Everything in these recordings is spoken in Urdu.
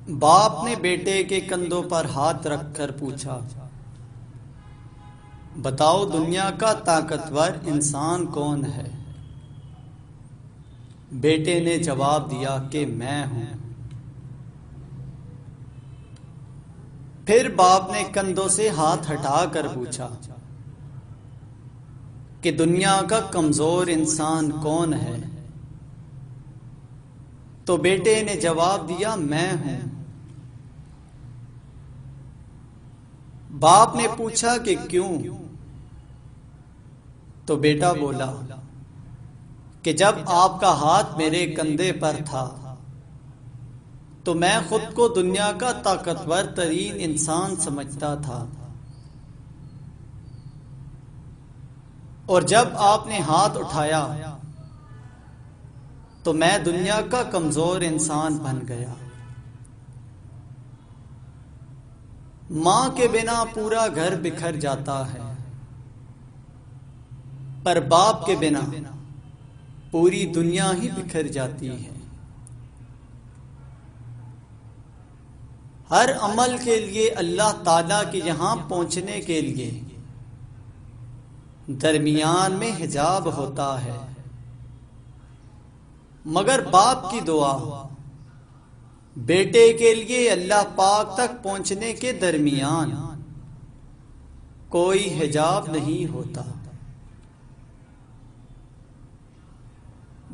باپ نے بیٹے کے کندھوں پر ہاتھ رکھ کر پوچھا، بتاؤ دنیا کا طاقتور انسان کون ہے؟ بیٹے نے جواب دیا کہ میں ہوں۔ پھر باپ نے کندھوں سے ہاتھ ہٹا کر پوچھا کہ دنیا کا کمزور انسان کون ہے؟ تو بیٹے نے جواب دیا میں ہوں۔ باپ نے پوچھا کہ کیوں؟ تو بیٹا بولا کہ جب آپ کا ہاتھ میرے کندھے پر تھا تو میں خود کو دنیا کا طاقتور ترین انسان سمجھتا تھا، اور جب آپ نے ہاتھ اٹھایا تو میں دنیا کا کمزور انسان بن گیا۔ ماں کے بنا پورا گھر بکھر جاتا ہے، پر باپ کے بنا پوری دنیا ہی بکھر جاتی ہے۔ ہر عمل کے لیے اللہ تعالیٰ کے یہاں پہنچنے کے لیے درمیان میں حجاب ہوتا ہے، مگر باپ کی دعا بیٹے کے لیے اللہ پاک تک پہنچنے کے درمیان کوئی حجاب نہیں ہوتا۔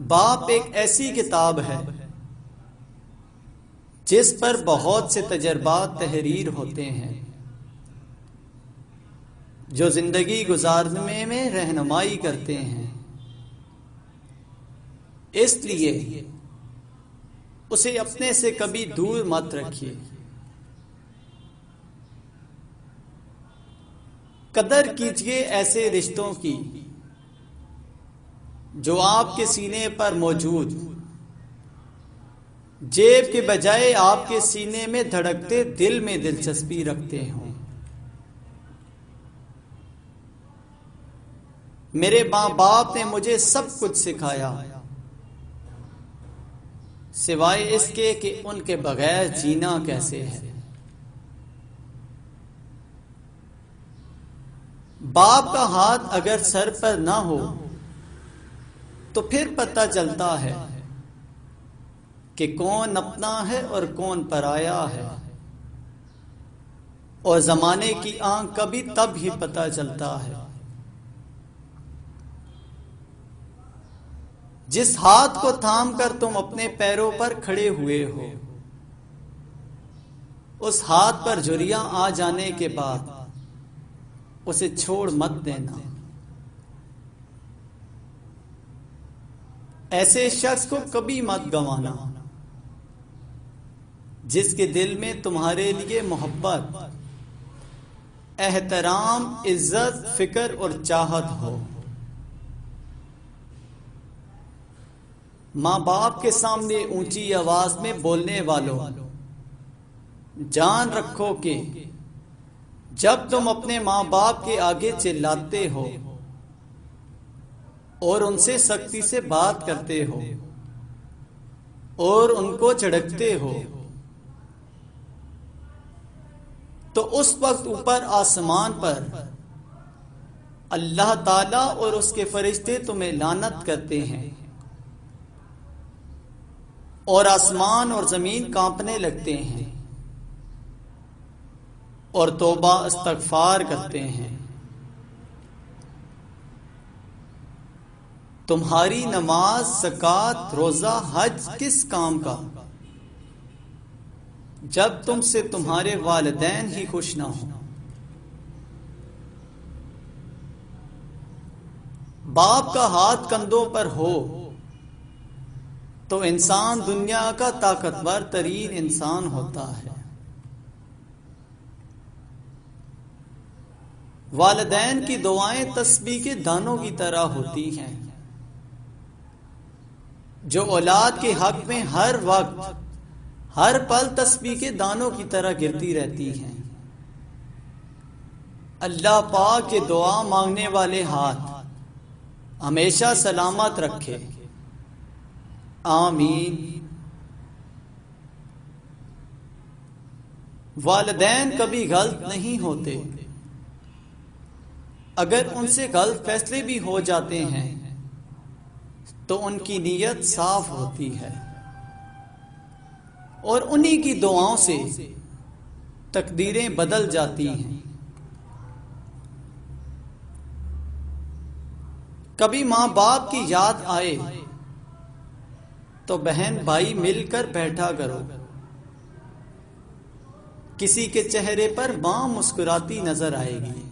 باپ ایک ایسی کتاب ہے جس پر بہت سے تجربات تحریر ہوتے ہیں، جو زندگی گزارنے میں رہنمائی کرتے ہیں۔ اس لیے اسے اپنے سے کبھی دور مت رکھیے۔ قدر کیجیے ایسے رشتوں کی جو آپ کے سینے پر موجود، جیب کے بجائے آپ کے سینے میں دھڑکتے دل میں دلچسپی رکھتے ہوں۔ میرے ماں باپ نے مجھے سب کچھ سکھایا، سوائے اس کے کہ ان کے بغیر جینا کیسے ہے۔ باپ کا ہاتھ اگر سر پر نہ ہو تو پھر پتہ چلتا ہے کہ کون اپنا ہے اور کون پرایا ہے، اور زمانے کی آنکھ کا بھی تب ہی پتہ چلتا ہے۔ جس ہاتھ کو تھام کر تم اپنے پیروں پر کھڑے ہوئے ہو، اس ہاتھ پر جھریاں آ جانے کے بعد اسے چھوڑ مت دینا۔ ایسے شخص کو کبھی مت گنوانا جس کے دل میں تمہارے لیے محبت، احترام، عزت، فکر اور چاہت ہو۔ ماں باپ کے سامنے اونچی آواز میں بولنے والوں، جان رکھو کہ جب تم اپنے ماں باپ کے آگے چلاتے ہو اور ان سے سختی سے بات کرتے ہو اور ان کو جھڑکتے ہو، تو اس وقت اوپر آسمان پر اللہ تعالیٰ اور اس کے فرشتے تمہیں لعنت کرتے ہیں، اور آسمان اور زمین کانپنے لگتے ہیں اور توبہ استغفار کرتے ہیں۔ تمہاری نماز، زکوٰۃ، روزہ، حج کس کام کا جب تم سے تمہارے والدین ہی خوش نہ ہوں۔ باپ کا ہاتھ کندھوں پر ہو تو انسان دنیا کا طاقتور ترین انسان ہوتا ہے۔ والدین کی دعائیں تسبیح کے دانوں کی طرح ہوتی ہیں، جو اولاد کے حق میں ہر وقت، ہر پل تسبیح کے دانوں کی طرح گرتی رہتی ہیں۔ اللہ پاک کے دعا مانگنے والے ہاتھ ہمیشہ سلامت رکھے، آمین۔ والدین کبھی غلط نہیں ہوتے، اگر ان سے غلط فیصلے بھی ہو جاتے ہیں تو ان کی نیت صاف ہوتی ہے اور انہی کی دعاؤں سے تقدیریں بدل جاتی ہیں۔ کبھی ماں باپ کی یاد آئے تو بہن بھائی مل کر بیٹھا کرو، کسی کے چہرے پر ماں مسکراتی نظر آئے گی،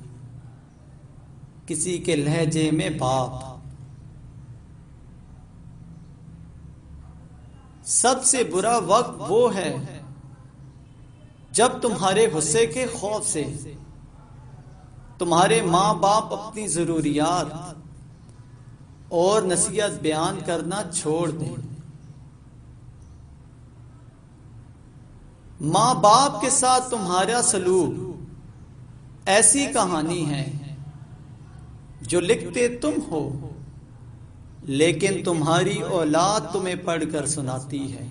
کسی کے لہجے میں باپ۔ سب سے برا وقت وہ ہے جب تمہارے غصے کے خوف سے تمہارے ماں باپ اپنی ضروریات اور نصیحت بیان کرنا چھوڑ دیں۔ ماں باپ کے ساتھ تمہارا سلوک ایسی کہانی ہے جو لکھتے تم ہو لیکن تمہاری اولاد تمہیں پڑھ کر سناتی ہے۔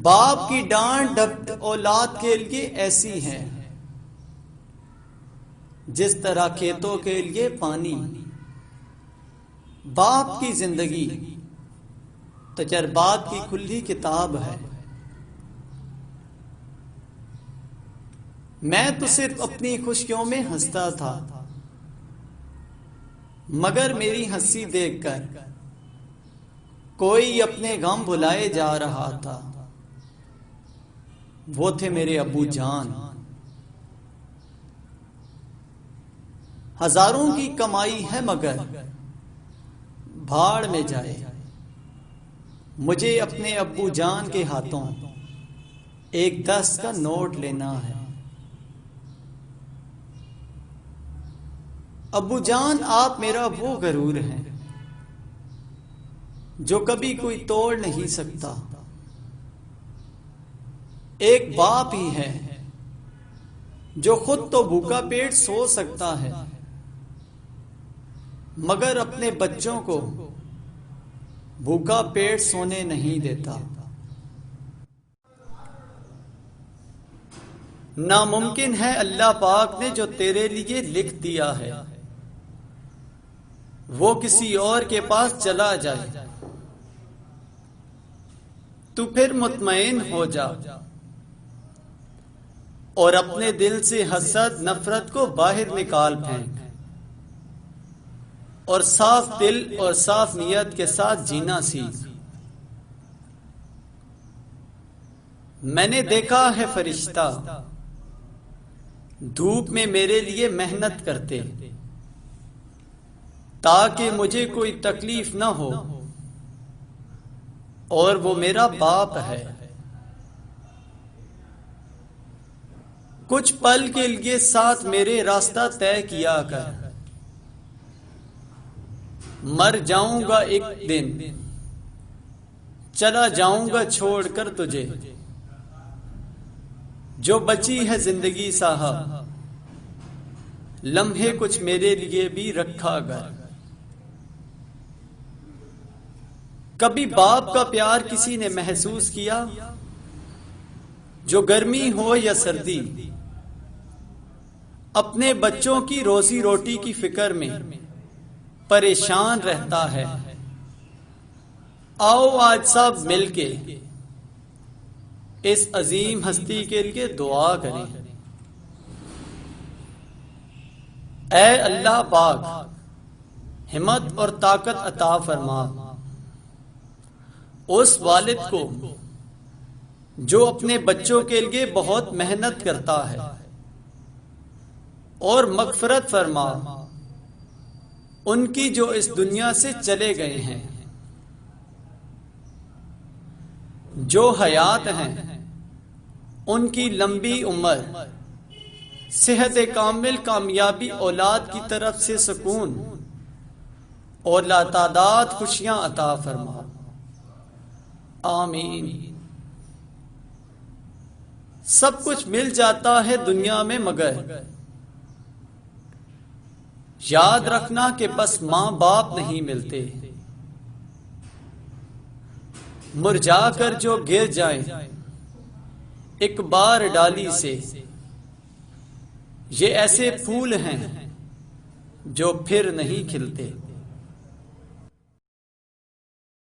باپ کی ڈانٹ ڈپٹ اولاد کے لیے ایسی ہے جس طرح کھیتوں کے لیے پانی۔ باپ کی زندگی تجربات کی کھلی کتاب ہے۔ میں تو صرف اپنی خوشیوں میں ہنستا تھا، مگر میری ہنسی دیکھ کر کوئی اپنے غم بھلائے جا رہا تھا۔ وہ تھے میرے ابو جان۔ ہزاروں کی کمائی ہے مگر بھاڑ میں جائے، مجھے اپنے ابو جان کے ہاتھوں ایک 10 کا نوٹ لینا ہے۔ ابو جان آپ میرا وہ غرور ہیں جو کبھی کوئی توڑ نہیں سکتا۔ ایک باپ ہی ہے جو خود تو بھوکا پیٹ سو سکتا ہے مگر اپنے بچوں کو بھوکا پیٹ سونے نہیں دیتا۔ ناممکن ہے اللہ پاک نے جو تیرے لیے لکھ دیا ہے وہ کسی اور کے پاس چلا جائے، تو پھر مطمئن ہو جا اور اپنے دل سے حسد نفرت کو باہر نکال پھینک اور صاف دل اور صاف نیت کے ساتھ جینا سیکھ۔ میں نے دیکھا ہے فرشتہ دھوپ میں میرے لیے محنت کرتے تاکہ مجھے کوئی تکلیف نہ ہو، اور وہ میرا باپ ہے۔ کچھ پل کے لیے ساتھ میرے راستہ طے کیا کر، مر جاؤں گا ایک دن، چلا جاؤں گا چھوڑ کر تجھے، جو بچی ہے زندگی صاحب لمحے کچھ میرے لیے بھی رکھا کر۔ کبھی باپ کا پیار کسی نے محسوس کیا؟ جو گرمی ہو یا سردی اپنے بچوں کی روزی روٹی کی فکر میں پریشان رہتا ہے۔ آؤ آج سب مل کے اس عظیم ہستی کے لیے دعا کریں۔ اے اللہ پاک ہمت اور طاقت عطا فرما اس والد کو جو اپنے بچوں کے لیے بہت محنت کرتا ہے، اور مغفرت فرما ان کی جو اس دنیا سے چلے گئے ہیں۔ جو حیات ہیں ان کی لمبی عمر، صحت کامل، کامیابی، اولاد کی طرف سے سکون اور لاتعداد خوشیاں عطا فرما، آمین۔ سب کچھ مل جاتا ہے دنیا میں مگر یاد رکھنا کہ بس ماں باپ نہیں ملتے۔ مرجھا کر جو گر جائیں ایک بار ڈالی سے، یہ ایسے پھول ہیں جو پھر نہیں کھلتے۔